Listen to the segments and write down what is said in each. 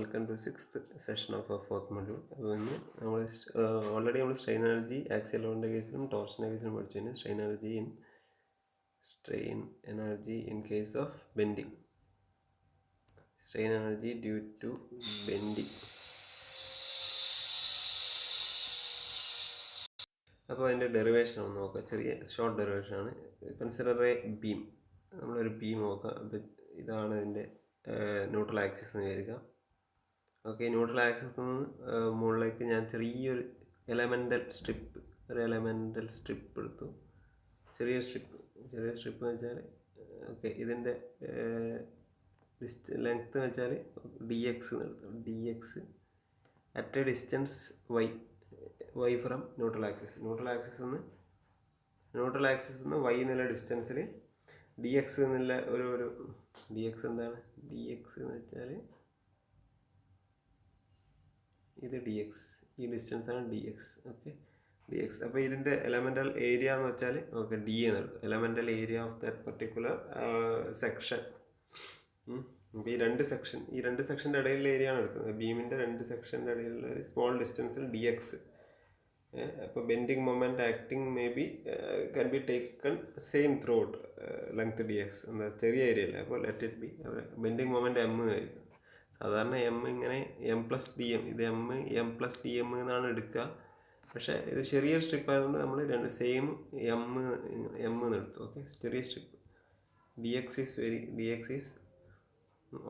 Welcome to sixth session of our fourth module. അപ്പോൾ ഇന്ന് നമ്മൾ ഓൾറെഡി നമ്മൾ സ്ട്രെയിൻ എനർജി ആക്സിയൽ ലോഡിൻ്റെ കേസിലും ടോർഷൻ്റെ കേസിലും പഠിച്ചു. കഴിഞ്ഞാൽ strain energy in case of bending, strain energy due to bending. അപ്പോൾ അതിൻ്റെ ഡെറിവേഷൻ ഒന്ന് നോക്കാം. ചെറിയ ഷോർട്ട് ഡെറിവേഷനാണ്. Consider a beam. നമ്മളൊരു ബീം നോക്കാം. അപ്പോൾ ഇതാണ് ഇതിൻ്റെ ന്യൂട്രൽ ആക്സിസ് എന്ന് വിചാരിക്കാം. ഓക്കെ, ന്യൂട്രൽ ആക്സിസ് നിന്ന് മുകളിലേക്ക് ഞാൻ ചെറിയൊരു എലമെൻ്റൽ സ്ട്രിപ്പ് എടുത്തു. ചെറിയ സ്ട്രിപ്പ് എന്ന് വെച്ചാൽ ഓക്കെ, ഇതിൻ്റെ ലെങ്ത്ത് എന്ന് വെച്ചാൽ dx എടുത്തു. dx at A distance y from neutral axis. Neutral axis നിന്ന് y എന്നുള്ള ഡിസ്റ്റൻസിൽ dx എന്നുള്ള ഒരു dx എന്താണ്? dx എന്ന് വെച്ചാൽ ഇത് dx, ഈ ഡിസ്റ്റൻസാണ് dx. Okay, dx. അപ്പോൾ ഇതിൻ്റെ എലമെൻ്റൽ ഏരിയ എന്ന് വെച്ചാൽ ഓക്കെ d എന്ന് എടുക്കും. Elemental area of that particular section. അപ്പോൾ ഈ രണ്ട് സെക്ഷൻ്റെ ഇടയിലുള്ള ഏരിയ ആണ് എടുക്കുന്നത്. ബീമിൻ്റെ രണ്ട് സെക്ഷൻ്റെ ഇടയിലുള്ള ഒരു സ്മോൾ ഡിസ്റ്റൻസിൽ dx. അപ്പോൾ bending moment acting may be can be taken same through out length dx. എന്താ ചെറിയ ഏരിയ അല്ലേ, അപ്പോൾ let it be. Bending moment m ആയിരിക്കും. സാധാരണ m ഇങ്ങനെ m+dm, ഇത് m+dm എന്നാണ് എടുക്കുക. പക്ഷേ ഇത് ചെറിയ സ്ട്രിപ്പ് ആയതുകൊണ്ട് നമ്മൾ രണ്ട് സെയിം m എന്ന് എടുത്തു. ഓക്കെ, ചെറിയ സ്ട്രിപ്പ്. dx ഈസ്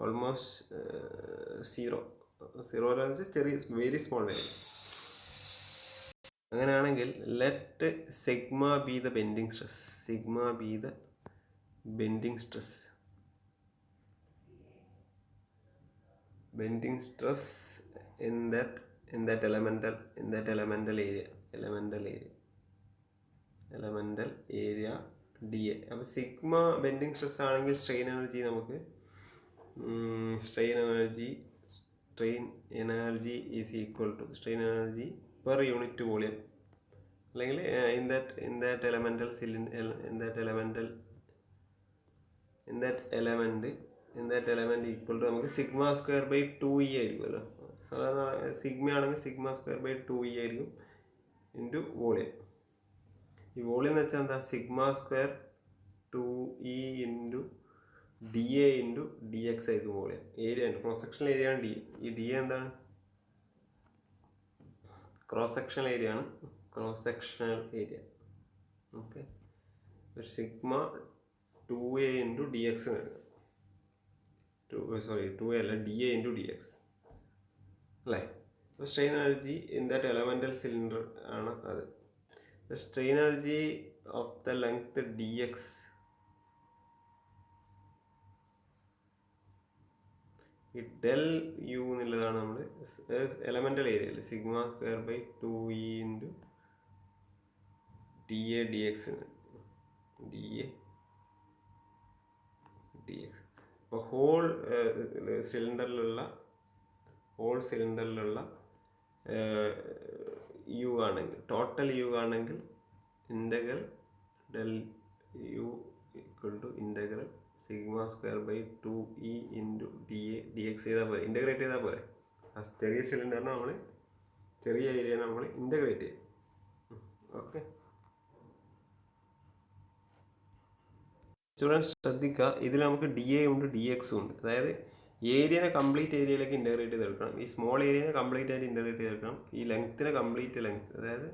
ഓൾമോസ്റ്റ് 0 എന്ന് വെച്ചാൽ ചെറിയ വെരി സ്മോൾ വാല്യൂ. അങ്ങനെയാണെങ്കിൽ let sigma be the bending stress in that elemental area dA. അപ്പോൾ സിഗ്മ ബെൻഡിങ് സ്ട്രെസ് ആണെങ്കിൽ strain energy is equal to strain energy per unit volume, അല്ലെങ്കിൽ in that element equal to നമുക്ക് σ²/2e ആയിരിക്കുമല്ലോ. സാധാരണ sigma ആണെങ്കിൽ σ²/2e ആയിരിക്കും into volume. ഈ volume എന്ന് വെച്ചാൽ എന്താ? σ²2e into dA into dx ആയിരിക്കും വോളിയം. ഏരിയ ഉണ്ട്, ക്രോസ് സെക്ഷണൽ ഏരിയ ആണ് d. ഈ d എന്താണ്? Cross sectional area. ഓക്കെ, ഒരു σ2a ഇൻറ്റു dx നൽകുക. 2a അല്ല, dA ഇൻറ്റു dx അല്ലേ. അപ്പോൾ strain energy in that elemental cylinder ആണ് അത്. Strain energy of the length dx ഈ ഡെൽ യു എന്നുള്ളതാണ് നമ്മൾ എലമെൻ്റൽ ഏരിയയിൽ σ²/2e ഇൻറ്റു dA dx. അപ്പോൾ ഹോൾ സിലിണ്ടറിലുള്ള യു ആണെങ്കിൽ, ടോട്ടൽ യു ആണെങ്കിൽ integral del u equal to integral σ²/2e into dA dx ചെയ്താൽ പോരെ, ഇൻ്റഗ്രേറ്റ് ചെയ്താൽ പോരെ. ആ ചെറിയ സിലിണ്ടറിനെ ചെറിയ ഏരിയ നമ്മൾ ഇൻ്റഗ്രേറ്റ് ചെയ്യും. ഓക്കെ, സ്റ്റുഡൻസ് ശ്രദ്ധിക്കുക, ഇതിൽ നമുക്ക് dA ഉണ്ട് dx ഉണ്ട്. അതായത് ഏരിയനെ കംപ്ലീറ്റ് ഏരിയയിലേക്ക് ഇൻ്റഗ്രേറ്റ് ചെയ്തെടുക്കണം. ഈ സ്മോൾ ഏരിയനെ കംപ്ലീറ്റ് ആയിട്ട് ഇൻ്റഗ്രേറ്റ് ചെയ്തെടുക്കണം. ഈ ലെങ്ത്തിനെ കംപ്ലീറ്റ് ലെങ്ത്ത്, അതായത്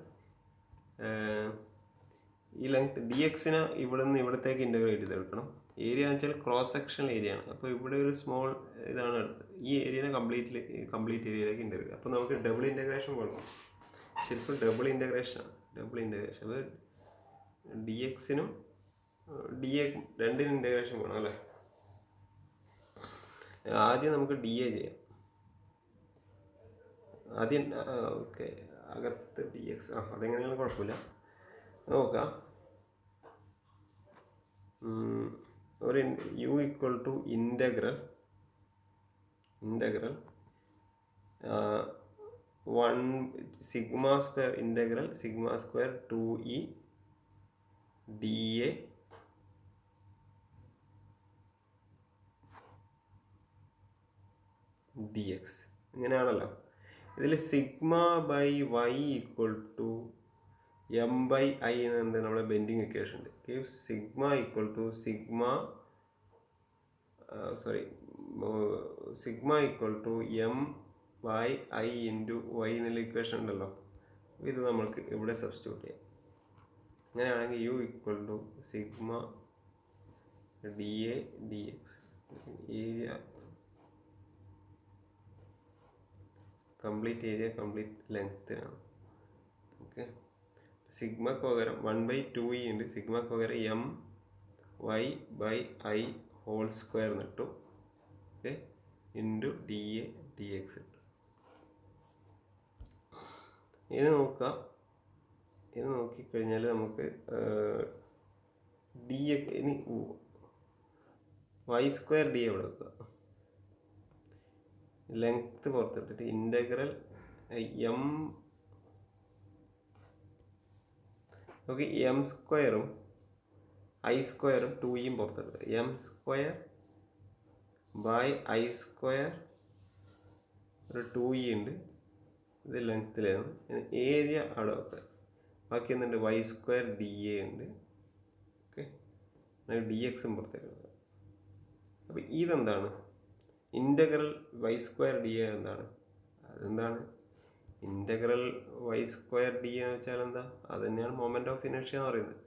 ഈ ലെങ്ത്ത് dxനെ ഇവിടത്തേക്ക് ഇൻ്റഗ്രേറ്റ് ചെയ്തെടുക്കണം. ഏരിയ എന്ന് വെച്ചാൽ ക്രോസ് സെക്ഷണൽ ഏരിയ ആണ്. അപ്പോൾ ഇവിടെ ഒരു സ്മോൾ ഇതാണ് അടുത്ത്. ഈ ഏരിയനെ കംപ്ലീറ്റ് ഏരിയയിലേക്ക് ഇൻ്റഗ്രേറ്റ്. അപ്പോൾ നമുക്ക് ഡബിൾ ഇൻ്റഗ്രേഷൻ വേണം. ശരിക്കും ഡബിൾ ഇൻ്റഗ്രേഷനാണ്. അപ്പോൾ dxനും dA രണ്ടിനും ഇൻ്റഗ്രേഷൻ വേണം അല്ലേ. ആദ്യം നമുക്ക് dA ചെയ്യാം. ആദ്യം ഓക്കെ, അകത്ത് dx അതെങ്ങനെയാലും കുഴപ്പമില്ല. നോക്കാം. ഒരു u equal to integral 1 σ² integral σ²2e dA dx. ഇങ്ങനെയാണല്ലോ. ഇതിൽ sigma by Y equal to M by I എന്നുണ്ട് നമ്മുടെ ബെൻഡിങ് ഇക്വേഷൻ ഉണ്ട്. Sigma equal to sigma equal to M by I into Y എന്നുള്ള ഇക്വേഷൻ ഉണ്ടല്ലോ. ഇത് നമ്മൾക്ക് ഇവിടെ സബ്സ്റ്റിറ്റ്യൂട്ട് ചെയ്യാം. അങ്ങനെയാണെങ്കിൽ U equal to sigma d A d x area complete area complete ലെങ്ത്തിനാണ്. ഓക്കെ, സിഗ്മക്ക് പകരം 1/2e ഉണ്ട്. സിഗ്മക്ക് പകരം M Y by I whole square എന്നിട്ടു. Okay, into d A d x ഇട്ടു. ഇനി നോക്കാം. ഇത് നോക്കിക്കഴിഞ്ഞാൽ നമുക്ക് ഡി എ ഇനി വൈ സ്ക്വയർ ഡി എവിടെ വെക്കുക, ലെങ്ത്ത് പുറത്തിട്ടിട്ട് ഇൻ്റഗ്രൽ എം. ഓക്കെ, എം സ്ക്വയറും ഐ സ്ക്വയറും 2e പുറത്തെടുക്കുക. M square by I square ഒരു 2e ഉണ്ട്. ഇത് ലെങ്ത്തിലാണ്. ഏരിയ അവിടെ വെക്കുക. ബാക്കി എന്തുണ്ട്, വൈ സ്ക്വയർ ഡി എ ഉണ്ട്. ഓക്കെ, ഡി എക്സും പുറത്തേക്ക് വെക്കുക. അപ്പോൾ ഇതെന്താണ്, integral Y square D A എന്താണ്? അതെന്താണ് ഇൻ്റഗ്രൽ വൈ സ്ക്വയർ ഡി എന്ന് വെച്ചാൽ എന്താ? അത് തന്നെയാണ് മൊമെൻ്റ് ഓഫ് ഇനേർഷ്യ എന്ന് പറയുന്നത്.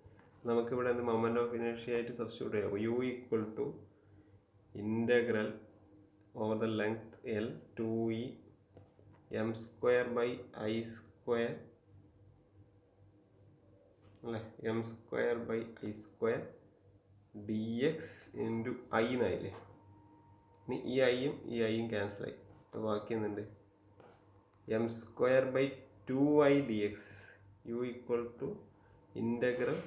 നമുക്കിവിടെ എന്ത് മൊമെൻ്റ് ഓഫ് ഇനേർഷ്യ ആയിട്ട് സബ്സ്റ്റിറ്റ്യൂട്ട് ചെയ്യാം. U equal to integral over the length L 2e M square by I square അല്ലേ, M square by I square D x into I എന്നായില്ലേ. ഇനി ഈ ഐയും ക്യാൻസലായി. അപ്പോൾ ബാക്കി എന്തുണ്ട്, M square by 2i D x U equal to integral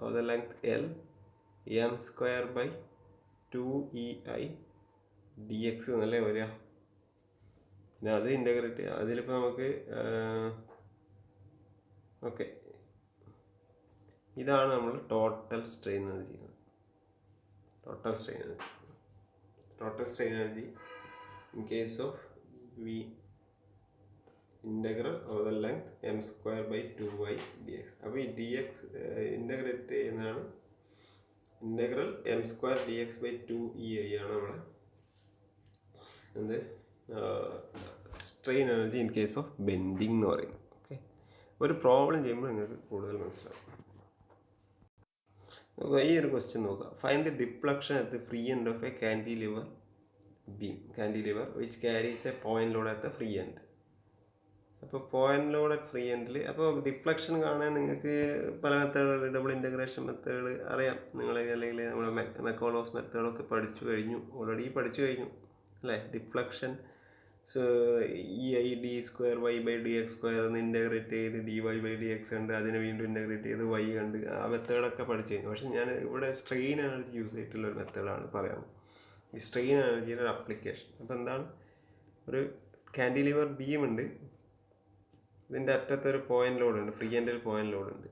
of the length L M square by 2ei d x എന്നല്ലേ വരിക. പിന്നെ അത് ഇൻ്റഗ്രേറ്റ് ചെയ്യുക. അതിലിപ്പോൾ നമുക്ക് ഓക്കെ, ഇതാണ് നമ്മൾ total strain energy. Total strain energy in case of V integral of the length M square by 2i D X. അപ്പോൾ ഈ ഡി എക്സ് ഇൻ്റഗ്രേറ്റ് ചെയ്യുന്നതാണ് integral M square D X by 2ei ആണ് നമ്മുടെ എന്ത് strain energy in case of bending എന്ന് പറയുന്നത്. ഓക്കെ, ഒരു പ്രോബ്ലം ചെയ്യുമ്പോൾ നിങ്ങൾക്ക് കൂടുതൽ മനസ്സിലാവും. ഈ ഒരു ക്വസ്റ്റ്യൻ നോക്കുക. Find the deflection at the free end of A cantilever beam, cantilever which carries A point load at the free end. അപ്പോൾ പോയിന്റ് ലോഡ് അറ്റ് ഫ്രീ എൻഡിൽ അപ്പോൾ ഡിഫ്ലക്ഷൻ കാണാൻ നിങ്ങൾക്ക് പല മെത്തേഡുകൾ, ഡബിൾ ഇൻ്റഗ്രേഷൻ മെത്തേഡ് അറിയാം നിങ്ങൾ, അല്ലെങ്കിൽ നമ്മുടെ മെക്കോളോസ് മെത്തേഡൊക്കെ ഓൾറെഡി പഠിച്ചു കഴിഞ്ഞു അല്ലേ. Deflection EID square Y by D X square എന്ന് ഇൻ്റഗ്രേറ്റ് ചെയ്ത് D Y by D X ഉണ്ട്, അതിനെ വീണ്ടും ഇൻ്റഗ്രേറ്റ് ചെയ്ത് വൈ കണ്ട് ആ മെത്തേഡൊക്കെ പഠിച്ചു കഴിഞ്ഞു. പക്ഷെ ഞാൻ ഇവിടെ സ്ട്രെയിൻ എനർജി യൂസ് ചെയ്തിട്ടുള്ള ഒരു മെത്തേഡാണ് പറയാം, ഈ സ്ട്രെയിൻ എനർജിയുടെ ഒരു അപ്ലിക്കേഷൻ. അപ്പോൾ എന്താണ്, ഒരു കാൻഡിലിവർ ബീം ഉണ്ട്, ഇതിൻ്റെ അറ്റത്തൊരു പോയിന്റ് ലോഡ് ഉണ്ട്, ഫ്രീ എൻഡിൽ പോയിന്റ് ലോഡ് ഉണ്ട്.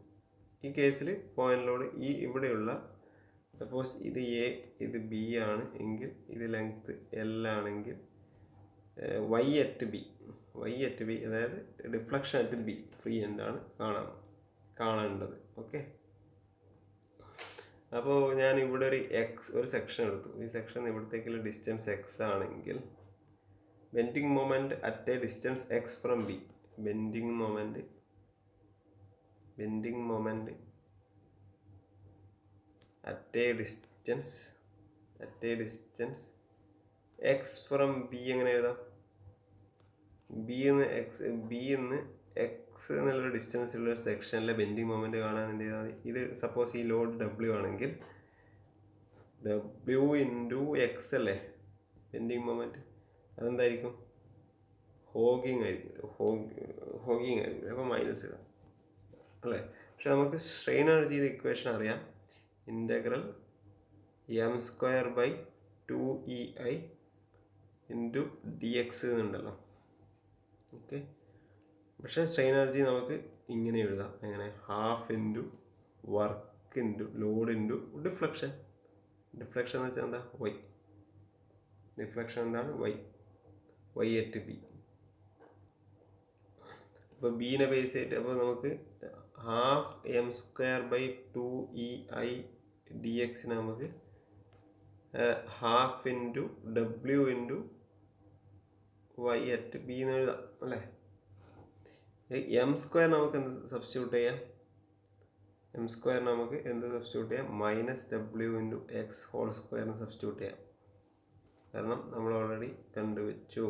ഈ കേസിൽ പോയിന്റ് ലോഡ് ഈ ഇവിടെയുള്ള, സപ്പോസ് ഇത് എ ഇത് ബി ആണ് എങ്കിൽ, ഇത് ലെങ്ത്ത് എൽ ആണെങ്കിൽ വൈ അറ്റ് ബി അതായത് ഡിഫ്ലക്ഷൻ അറ്റ് ബി ഫ്രീ എൻഡാണ് കാണേണ്ടത്. ഓക്കെ, അപ്പോൾ ഞാൻ ഇവിടെ ഒരു സെക്ഷൻ എടുത്തു. ഈ സെക്ഷൻ ഇവിടത്തേക്കുള്ള ഡിസ്റ്റൻസ് എക്സ് ആണെങ്കിൽ bending moment at A distance X from B, bending moment at A distance X from B എങ്ങനെ എഴുതാം? ബി എന്ന് എക്സ് എന്നുള്ള ഡിസ്റ്റൻസിലുള്ള സെക്ഷനിലെ ബെൻഡിങ് മൊമെൻറ്റ് കാണാൻ എന്ത് ചെയ്താൽ മതി, ഇത് സപ്പോസ് ഈ ലോഡ് ഡബ്ല്യു ആണെങ്കിൽ ഡബ്ല്യു ഇൻറ്റു എക്സ് അല്ലേ ബെൻഡിങ് മൊമെൻറ്റ്, അതെന്തായിരിക്കും, ഹോഗിങ് ആയിരിക്കും. അപ്പോൾ മൈനസ് ഇടാം അല്ലേ. പക്ഷെ നമുക്ക് സ്ട്രെയിൻ എനർജിയുടെ ഇക്വേഷൻ അറിയാം, integral M square by 2ei into d x എന്നുണ്ടല്ലോ. ഓക്കെ, പക്ഷേ സ്ട്രെയിൻ എനർജി നമുക്ക് ഇങ്ങനെ എഴുതാം, എങ്ങനെ, half into work into load into deflection എന്ന് വെച്ചാൽ എന്താ, വൈ. ഡിഫ്ലക്ഷൻ എന്താണ്? y at B. അപ്പോൾ ബീനെ ബേസ് ചെയ്തിട്ട് അപ്പോൾ നമുക്ക് ½m²/2EI dx നമുക്ക് ½ into W into y at B എന്ന് എഴുതാം അല്ലേ. m² നമുക്ക് എന്ത് സബ്സ്റ്റിറ്റ്യൂട്ട് ചെയ്യാം? m² നമുക്ക് എന്ത് സബ്സ്റ്റിറ്റ്യൂട്ട് ചെയ്യാം? -w ഇൻറ്റു x ഹോൾ സ്ക്വയറിന് സബ്സ്റ്റിറ്റ്യൂട്ട് ചെയ്യാം. കാരണം നമ്മൾ ഓൾറെഡി കണ്ടുവച്ചു.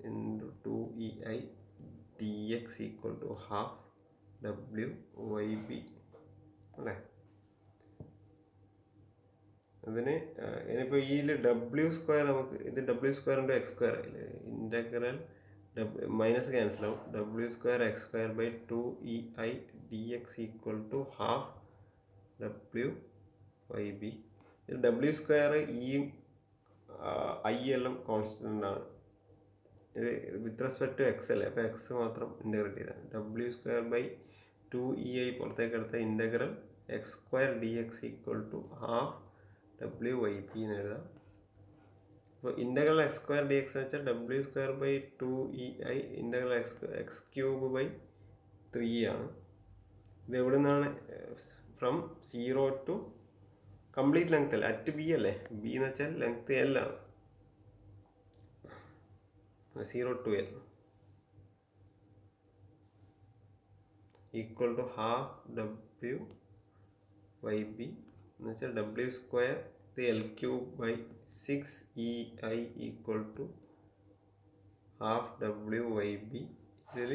Into 2EI dx equal to ½ WYB അല്ലേ. അതിന് ഇനിയിപ്പോൾ ഇതിൽ W² നമുക്ക് ഇത് W² into x² integral minus cancel ആവും. W²x²/2EI dx equal to ½ WYB. W² ഈ ഐ എല്ലാം കോൺസ്റ്റൻ്റ് ആണ്. ഇത് വിത്ത് റെസ്പെക്ട് ടു എക്സ് അല്ലേ, അപ്പോൾ എക്സ് മാത്രം ഇൻ്റഗ്രേറ്റ് ചെയ്താണ്. W²/2EI പുറത്തേക്ക് എടുത്ത integral x² dx equal to ½ WYB എന്ന് എഴുതാം. അപ്പോൾ ഇൻ്റഗ്രൽ x² dx എന്ന് വെച്ചാൽ W²/2EI ഇൻ്റഗ്രൽ x³/3 ആണ്. ഇത് എവിടെ നിന്നാണ്? ഫ്രം 0 ടു കംപ്ലീറ്റ് ലെങ്ത് അല്ലേ, അറ്റ് ബി അല്ലേ. ബി എന്ന് വെച്ചാൽ ലെങ്ത് L ആണ്. 0 to L equal to ½ WYB എന്ന് വെച്ചാൽ W² L³/6EI equal to ½ WYB. ഇതിൽ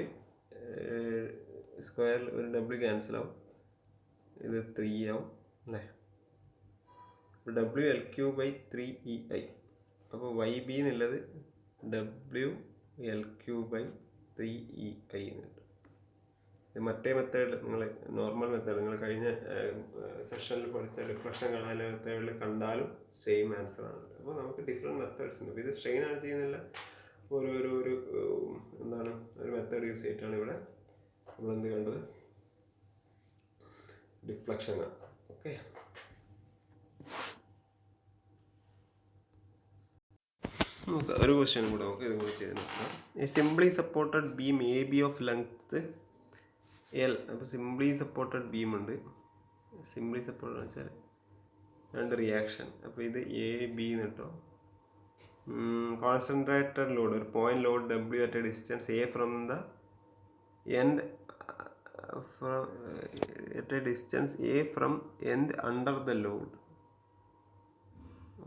സ്ക്വയറിൽ ഒരു W ക്യാൻസൽ ആവും, ഇത് 3 ആവും അല്ലേ. WL³/3EI. അപ്പോൾ YB എന്നുള്ളത് WL³/3EI എന്ന് കിട്ടും. ഇത് മറ്റേ മെത്തേഡിൽ നിങ്ങൾ നോർമൽ മെത്തേഡ് നിങ്ങൾ കഴിഞ്ഞ സെഷനിൽ പഠിച്ച ഡിഫ്ലക്ഷൻ കാണാനുള്ള മെത്തേഡിൽ കണ്ടാലും സെയിം ആൻസർ ആണ്. അപ്പോൾ നമുക്ക് ഡിഫറെൻറ്റ് മെത്തേഡ്സ് ഉണ്ട്. ഇത് സ്ട്രെയിൻ ആണ് ചെയ്യുന്നില്ല, ഒരു എന്താണ് ഒരു മെത്തേഡ് യൂസ് ചെയ്തിട്ടാണ് ഇവിടെ നമ്മളെന്ത് കണ്ടത്? ഡിഫ്ലക്ഷൻ ആണ്. ഓക്കെ, നമുക്ക് ഒരു ക്വസ്റ്റ്യൻ കൂടെ നമുക്ക് ഇതും കൂടി ചെയ്ത് നോക്കാം. A simply supported beam A B of length L. അപ്പോൾ സിംപ്ലി സപ്പോർട്ടഡ് ബീം ഉണ്ട്. സിംപ്ലി സപ്പോർട്ടഡ് എന്ന് വെച്ചാൽ രണ്ട് റിയാക്ഷൻ. അപ്പോൾ ഇത് എ ബി എന്ന് കേട്ടോ. കോൺസെൻട്രേറ്റഡ് ലോഡ്, ഒരു point load W at A distance A from the end at A distance A from end under the load.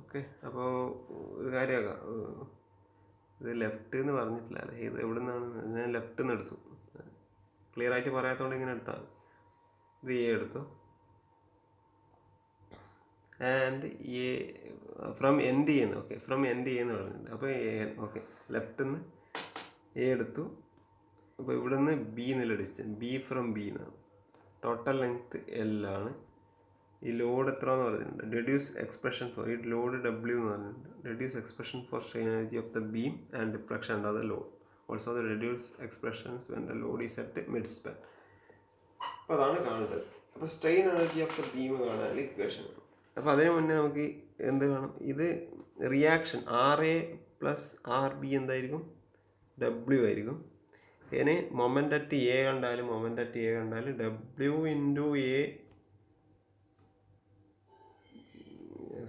Okay, അപ്പോൾ ഒരു കാര്യമാക്കാം, ഇത് ലെഫ്റ്റ് എന്ന് പറഞ്ഞിട്ടില്ല അല്ലേ, ഇത് എവിടെ നിന്നാണ്? ഞാൻ ലെഫ്റ്റ് നിന്ന് എടുത്തു, ക്ലിയർ ആയിട്ട് പറയാത്തതുകൊണ്ട് ഇങ്ങനെ എടുത്താൽ. ഇത് എ എടുത്തു ആൻഡ് എ ഫ്രം എൻഡ് ചെയ്യുന്നു. ഓക്കെ, ഫ്രം എൻഡ് ചെയ്യുന്നു പറഞ്ഞിട്ടുണ്ട്. അപ്പോൾ എ ഓക്കെ ലെഫ്റ്റിൽ നിന്ന് എ എടുത്തു. അപ്പോൾ ഇവിടെ നിന്ന് ബി എന്നുള്ള ഡിസ്റ്റൻസ്, ബി ഫ്രം ബി എന്നാണ്. ടോട്ടൽ ലെങ്ത് L ആണ്. ഈ ലോഡ് എത്ര എന്ന് പറഞ്ഞിട്ടുണ്ട്? റെഡ്യൂസ് എക്സ്പ്രഷൻ ഫോർ, ഈ ലോഡ് W എന്ന് പറഞ്ഞിട്ടുണ്ട്. Reduce expression for strain energy of the beam and deflection under the load. Also the reduce expressions when the Lord is at mid span. അപ്പോൾ അതാണ് കാണേണ്ടത്. അപ്പോൾ strain energy of the beam കാണാൻ equation. അപ്പോൾ അതിന് മുന്നേ നമുക്ക് എന്ത് കാണും? ഇത് റിയാക്ഷൻ RA പ്ലസ് RB എന്തായിരിക്കും? W ആയിരിക്കും. ഇനി മൊമെൻ്റ് അറ്റ് എ കണ്ടാലും W ഇൻറ്റു എ,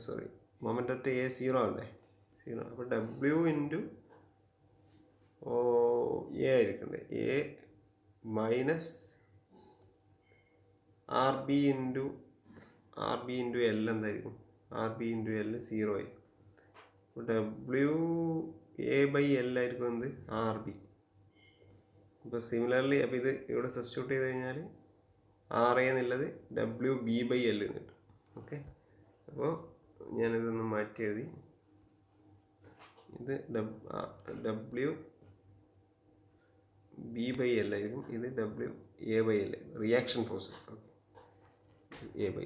സോറി മൊമെൻ്റ് അറ്റ് എ 0 ആണല്ലേ, 0. അപ്പോൾ W ഇൻറ്റു എ ആയിരിക്കണ്ടേ, A minus RB into L എന്തായിരിക്കും? RB ഇൻറ്റു L 0 ആയിരിക്കും. അപ്പോൾ WA/L ആയിരിക്കും എന്ത്? RB. അപ്പോൾ സിമിലർലി അപ്പോൾ ഇത് ഇവിടെ സബ്സ്റ്റിറ്റ്യൂട്ട് ചെയ്ത് കഴിഞ്ഞാൽ RA എന്നുള്ളത് WB/L എന്ന് കിട്ടും. ഓക്കെ, അപ്പോൾ ഞാനിതൊന്ന് മാറ്റി എഴുതി. ഇത് WB/L ആയിരിക്കും, ഇത് WA/L reaction force. Okay, A/L.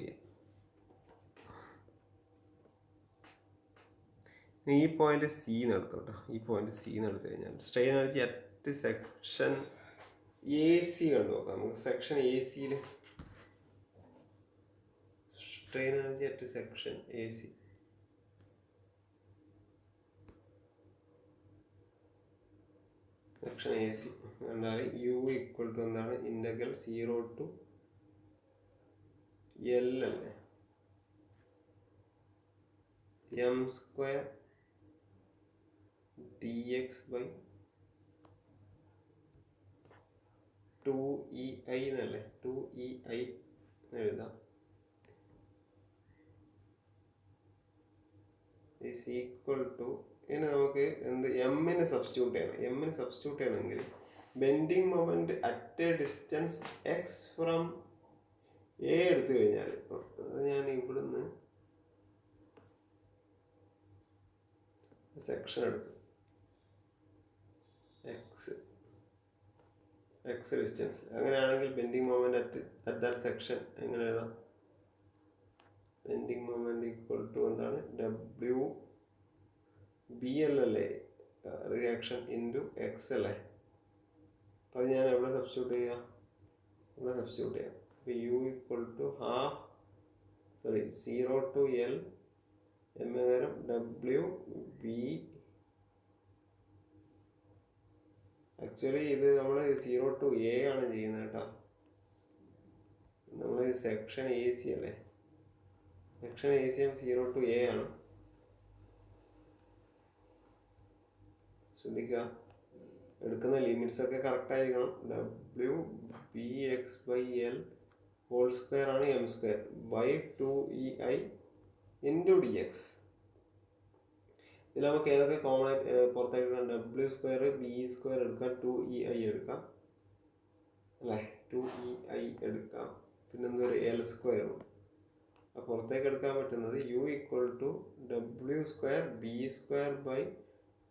ഈ പോയിന്റ് സി നടത്തും കേട്ടോ. ഈ പോയിന്റ് സി നടത്തി കഴിഞ്ഞാൽ strain energy at section AC കണ്ടു നോക്കാം നമുക്ക്. Section AC strain energy at section AC section A C എന്നാൽ യു ഈക്വൽ ടു എന്താണ്, ഇൻ്റഗ്രൽ 0 to L അല്ലേ, M square D X by 2EI എന്നല്ലേ, 2EI എഴുതാം. ഈസ് ഈക്വൽ ടു, ഇനി നമുക്ക് എന്ത് എമ്മിന് സബ്സ്റ്റിറ്റ്യൂട്ട് ചെയ്യണം. എമ്മിന് സബ്സ്റ്റിറ്റ്യൂട്ട് ചെയ്യണമെങ്കിൽ bending moment at A distance X from A എടുത്തു കഴിഞ്ഞാൽ, അത് ഞാൻ ഇവിടുന്ന് സെക്ഷൻ എടുത്തു, എക്സ് ഡിസ്റ്റൻസ്, അങ്ങനെയാണെങ്കിൽ bending moment at that section എങ്ങനെ എഴുതാം, ബെൻഡിങ് മൊമെന്റ് ഈക്വൽ ടു എന്താണ്, ഡബ്ല്യു ബി എൽ അല്ലേ, റിയാക്ഷൻ ഇൻറ്റു എക്സ് അല്ലേ. അപ്പം അത് ഞാൻ എവിടെ സബ്സ്റ്റിറ്റ്യൂട്ട് ചെയ്യാം, ഇവിടെ സബ്സ്റ്റിറ്റ്യൂട്ട് ചെയ്യാം. അപ്പോൾ u equal to 0 to L എം പകരം ഡബ്ല്യു ബി. ആക്ച്വലി ഇത് നമ്മൾ 0 to A ആണ് ചെയ്യുന്നത് കേട്ടോ. നമ്മൾ സെക്ഷൻ എ സി അല്ലേ, section A C 0 to A ആണ്. ശ്രദ്ധിക്കുക, എടുക്കുന്ന ലിമിറ്റ്സ് ഒക്കെ കറക്റ്റ് ആയിരിക്കണം. W B X by L whole square ആണ് M square by 2EI into d x. ഇതിൽ നമുക്ക് ഏതൊക്കെ കോമൺ ആയിട്ട് പുറത്തേക്ക് എടുക്കാം, ഡബ്ല്യു സ്ക്വയർ ബി സ്ക്വയർ എടുക്കാം, 2EI എടുക്കാം അല്ലേ, 2EI എടുക്കാം, പിന്നെ എന്തൊരു എൽ സ്ക്വയറും. അപ്പോൾ പുറത്തേക്ക് എടുക്കാൻ പറ്റുന്നത് u equal to W square B square by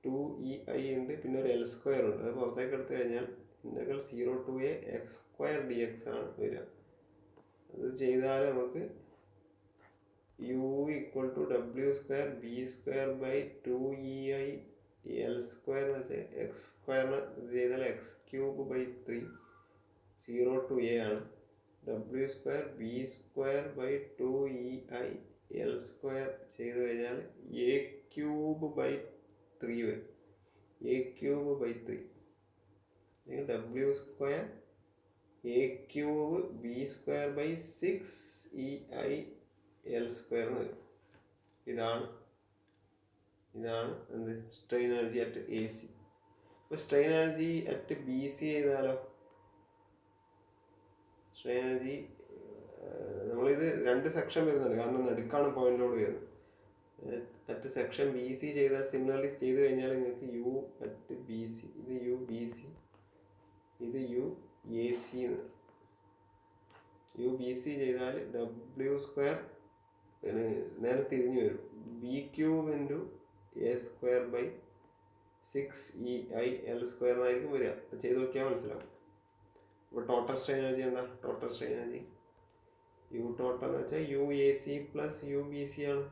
2EI ഉണ്ട്, പിന്നെ ഒരു എൽ സ്ക്വയർ ഉണ്ട്. അത് പുറത്തേക്ക് എടുത്തു കഴിഞ്ഞാൽ integral 0 to A X square D X ആണ് വരിക. അത് ചെയ്താൽ നമുക്ക് U equal to W square B square by 2EI L square എന്ന് വെച്ചാൽ എക്സ് സ്ക്വയറിന് ഇത് ചെയ്താൽ X cube by 3 0 to A ആണ്. W square B square by 2EI L square ചെയ്ത് കഴിഞ്ഞാൽ എ ക്യൂബ് ബൈ 3 വരും, A cube by 3. W square A cube B square by 6EI L square എന്ന് വരും. ഇതാണ് എന്ത് strain energy at A C. അപ്പോൾ strain energy at B C ചെയ്താലോ, strain energy നമ്മളിത് 2 സെക്ഷൻ വരുന്നുണ്ട്, കാരണം നടുക്കാണ് പോയിന്റിലോട് വരുന്നത്. അറ്റ് സെക്ഷൻ ബി സി ചെയ്താൽ സിമിലർലി ചെയ്ത് കഴിഞ്ഞാൽ നിങ്ങൾക്ക് യു അറ്റ് ബി സി, ഇത് യു ബി സി, ഇത് യു എ സി എന്ന്. യു ബി സി ചെയ്താൽ ഡബ്ല്യു സ്ക്വയർ നേരെ തിരിഞ്ഞു വരും, B cube into A square by 6EI L square എന്നായിരിക്കും വരിക. ചെയ്ത് നോക്കിയാൽ മനസ്സിലാവും. അപ്പോൾ ടോട്ടൽ സ്ട്രെയിൻ എനർജി എന്താ, total strain energy U total എന്ന് വെച്ചാൽ U A C plus U B C ആണ്.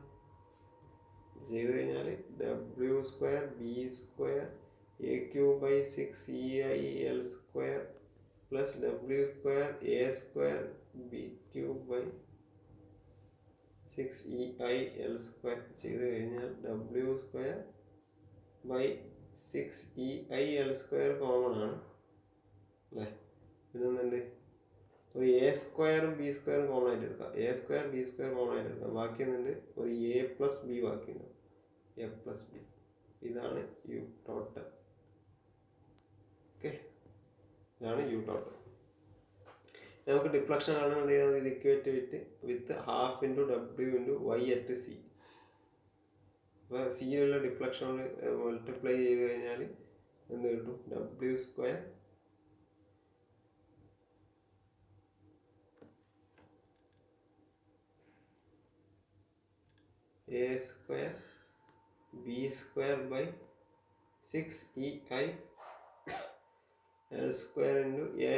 ചെയ്ത് കഴിഞ്ഞാൽ W square B square A cube by 6EI L square plus W square A square B cube by 6EI L square ചെയ്ത് കഴിഞ്ഞാൽ W square by 6EI L square common ആണ് അല്ലേ. പിന്നെന്തുണ്ട്, ഒരു A സ്ക്വയറും B സ്ക്വയറും കോമൺ ആയിട്ട് എടുക്കാം, A square B square common ആയിട്ട് എടുക്കാം. ബാക്കി എന്തുണ്ട്, ഒരു എ പ്ലസ് ബി ബാക്കിയുണ്ടാവും, എ പ്ലസ് ബി. ഇതാണ് യു ടോട്ടൽ. ഓക്കെ, ഇതാണ് യു ടോട്ടൽ. നമുക്ക് ഡിഫ്ലക്ഷൻ കാണാൻ ഇത് equate with half into W into Y at C. അപ്പോൾ സിയിലുള്ള ഡിഫ്ലക്ഷൻ മൾട്ടിപ്ലൈ ചെയ്ത് കഴിഞ്ഞാൽ എന്ത് കിട്ടും, W square A square B square by 6EI L square into A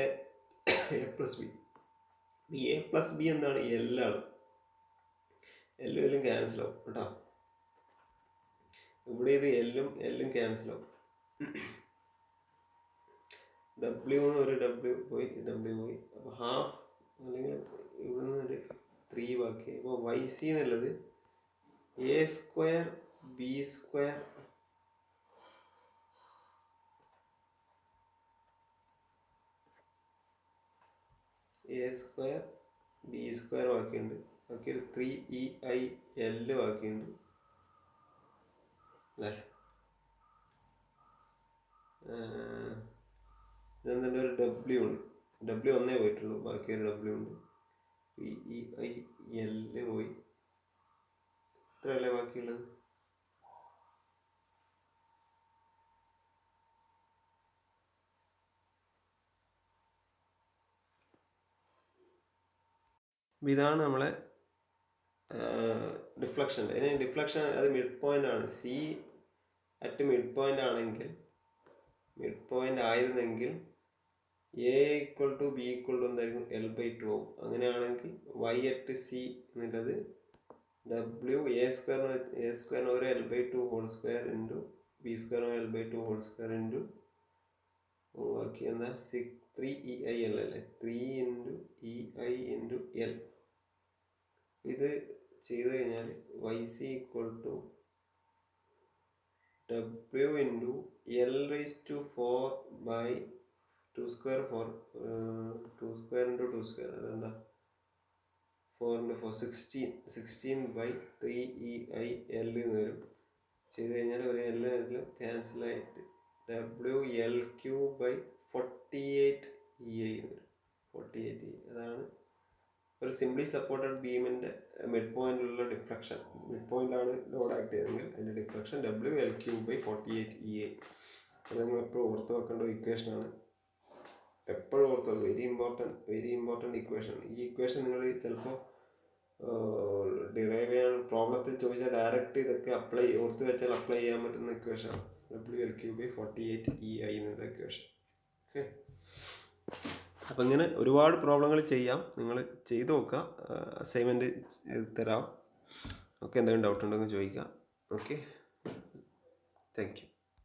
plus B. A plus B എന്താണ്, എല്ലാണ്, എല്ലും ക്യാൻസൽ ആവും കേട്ടോ. ഇവിടെ ഇത് എല്ലും ക്യാൻസൽ ആവും. ഡബ്ല്യു ഒരു ഡബ്ല്യു പോയി, അപ്പോൾ ഹാഫ് അല്ലെങ്കിൽ ഇവിടെ നിന്ന് ഒരു 3 ബാക്കി. അപ്പോൾ വൈ സി എന്നുള്ളത് A square B square A square B square ബാക്കിയുണ്ട്, ബാക്കി ഒരു 3EIL ബാക്കിയുണ്ട് അല്ലേ. ഇതെന്താ ഒരു W ഉണ്ട്, W ഒന്നേ പോയിട്ടുള്ളൂ, ബാക്കി ഒരു W ഉണ്ട്. 3EIL പോയി, ഇത്രയല്ലേ ബാക്കിയുള്ളത്. ഇതാണ് നമ്മളെ ഡിഫ്ലക്ഷൻ. ഇനി ഡിഫ്ലക്ഷൻ അത് മിഡ് പോയിന്റ് ആണ്. സി അറ്റ് മിഡ് പോയിന്റ് ആണെങ്കിൽ, മിഡ് പോയിന്റ് ആയിരുന്നെങ്കിൽ A equal to B equal to എന്തായിരിക്കും, L/2 ആവും. അങ്ങനെയാണെങ്കിൽ y അറ്റ് സി എന്നുള്ളത് W എ സ്ക്വയറിന് ഒരു L/2 whole square into B square L/2 whole square into ബാക്കി എന്താ 3EIL അല്ലേ, 3 ഇൻറ്റു EI ഇൻറ്റു L. ഇത് ചെയ്ത് കഴിഞ്ഞാൽ YC equal to W into L/4/2 square 2 square into 2 square, അതെന്താ 4 ഇൻറ്റു 4 16/3EIL എന്ന് വരും. ചെയ്ത് കഴിഞ്ഞാൽ ഒരു L ക്യാൻസലായിട്ട് WL3/48EI എന്ന് വരും. 48E അതാണ് ഒരു സിംപ്ലി സപ്പോർട്ടഡ് ബീമിൻ്റെ മിഡ് പോയിന്റിലുള്ള ഡിഫ്ലക്ഷൻ. മിഡ് പോയിന്റിലാണ് ലോഡ് ആക്ട് ചെയ്തതെങ്കിൽ അതിൻ്റെ ഡിഫ്ലക്ഷൻ WL3/48EI. അത് നിങ്ങൾ എപ്പോഴും ഓർത്ത് വെക്കേണ്ട ഇക്വേഷനാണ്, എപ്പോഴും ഓർത്ത്. Very important equation. ഈ ഇക്വേഷൻ നിങ്ങൾ ചിലപ്പോൾ ഡിറൈവ് ചെയ്യാൻ പ്രോബ്ലത്തിൽ ചോദിച്ചാൽ ഡയറക്റ്റ് ഇതൊക്കെ ഓർത്ത് വെച്ചാൽ അപ്ലൈ ചെയ്യാൻ പറ്റുന്ന ഇക്വേഷനാണ് WL3/48EI എന്നുള്ള ഇക്വേഷൻ. ഓക്കെ, അപ്പം ഇങ്ങനെ ഒരുപാട് പ്രോബ്ലങ്ങൾ ചെയ്യാം, നിങ്ങൾ ചെയ്ത് നോക്കുക. അസൈൻമെൻറ്റ് തരാം. ഓക്കെ, എന്തെങ്കിലും ഡൗട്ട് ഉണ്ടെങ്കിൽ ചോദിക്കാം. Okay, thank you.